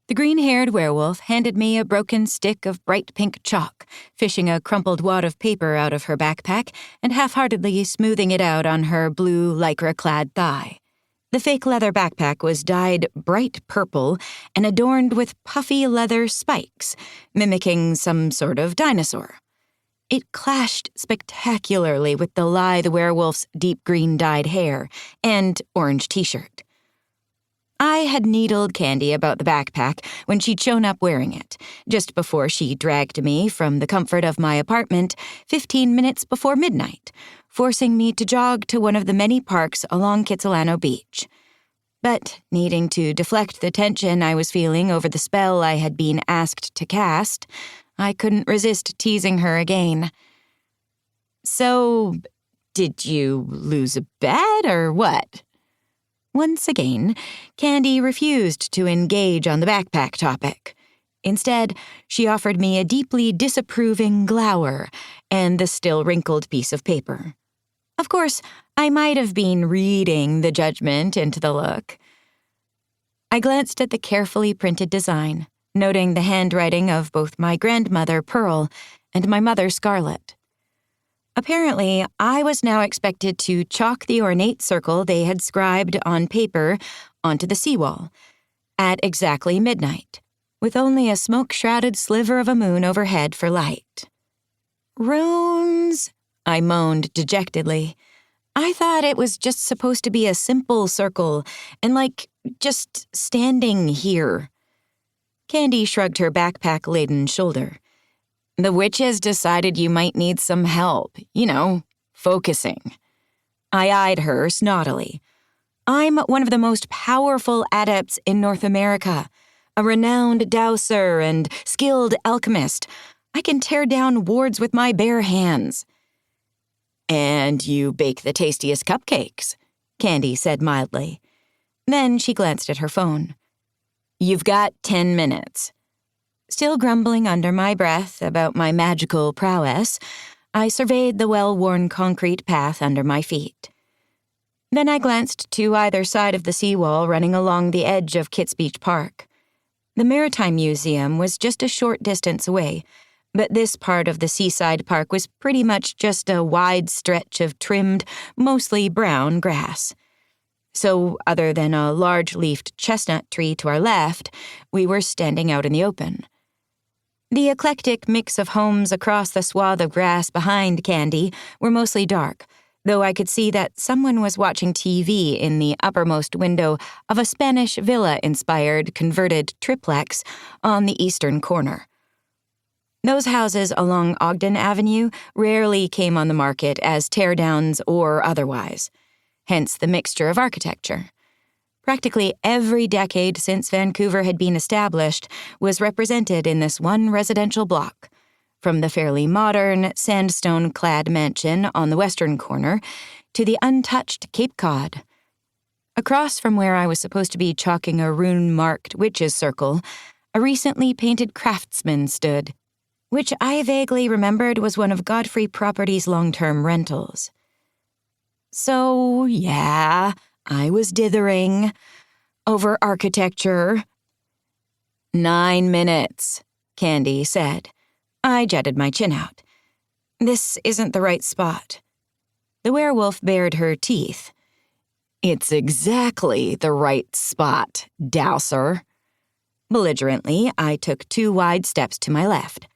The green-haired werewolf handed me a broken stick of bright pink chalk, fishing a crumpled wad of paper out of her backpack and half-heartedly smoothing it out on her blue lycra-clad thigh. The fake leather backpack was dyed bright purple and adorned with puffy leather spikes, mimicking some sort of dinosaur. It clashed spectacularly with the lithe werewolf's deep green dyed hair and orange t-shirt. I had needled Candy about the backpack when she'd shown up wearing it, just before she dragged me from the comfort of my apartment 15 minutes before midnight, forcing me to jog to one of the many parks along Kitsilano Beach. But, needing to deflect the tension I was feeling over the spell I had been asked to cast, I couldn't resist teasing her again. "So, did you lose a bet or what?" Once again, Candy refused to engage on the backpack topic. Instead, she offered me a deeply disapproving glower and the still wrinkled piece of paper. Of course, I might have been reading the judgment into the look. I glanced at the carefully printed design, noting the handwriting of both my grandmother, Pearl, and my mother, Scarlet. Apparently, I was now expected to chalk the ornate circle they had scribed on paper onto the seawall at exactly midnight, with only a smoke-shrouded sliver of a moon overhead for light. "Runes?" I moaned dejectedly. "I thought it was just supposed to be a simple circle and, just standing here." Candy shrugged her backpack-laden shoulder. "The witches decided you might need some help, focusing." I eyed her snottily. "I'm one of the most powerful adepts in North America, a renowned Dowser and skilled alchemist. I can tear down wards with my bare hands." "And you bake the tastiest cupcakes," Candy said mildly. Then she glanced at her phone. "You've got 10 minutes. Still grumbling under my breath about my magical prowess, I surveyed the well-worn concrete path under my feet. Then I glanced to either side of the seawall running along the edge of Kits Beach Park. The Maritime Museum was just a short distance away, but this part of the seaside park was pretty much just a wide stretch of trimmed, mostly brown grass. So, other than a large-leafed chestnut tree to our left, we were standing out in the open. The eclectic mix of homes across the swath of grass behind Candy were mostly dark, though I could see that someone was watching TV in the uppermost window of a Spanish villa-inspired converted triplex on the eastern corner. Those houses along Ogden Avenue rarely came on the market as teardowns or otherwise, hence the mixture of architecture. Practically every decade since Vancouver had been established was represented in this one residential block, from the fairly modern, sandstone-clad mansion on the western corner to the untouched Cape Cod. Across from where I was supposed to be chalking a rune-marked witch's circle, a recently painted craftsman stood, which I vaguely remembered was one of Godfrey Properties' long-term rentals. So, yeah, I was dithering over architecture. 9 minutes, Candy said. I jetted my chin out. This isn't the right spot. The werewolf bared her teeth. It's exactly the right spot, Dowser. Belligerently, I took 2 wide steps to my left.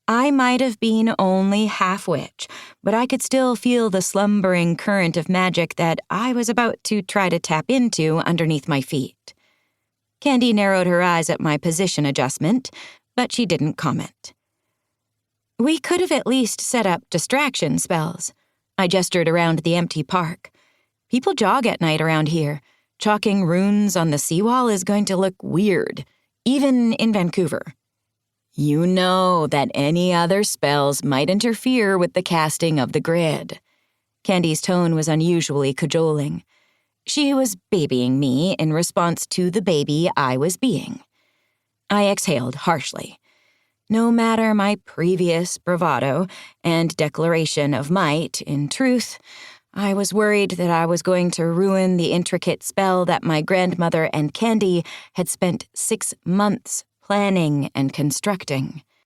I might have been only half witch, but I could still feel the slumbering current of magic that I was about to try to tap into underneath my feet. Candy narrowed her eyes at my position adjustment, but she didn't comment. We could have at least set up distraction spells. I gestured around the empty park. People jog at night around here. Chalking runes on the seawall is going to look weird, even in Vancouver. You know that any other spells might interfere with the casting of the grid. Candy's tone was unusually cajoling. She was babying me in response to the baby I was being. I exhaled harshly. No matter my previous bravado and declaration of might, in truth, I was worried that I was going to ruin the intricate spell that my grandmother and Candy had spent 6 months planning and constructing.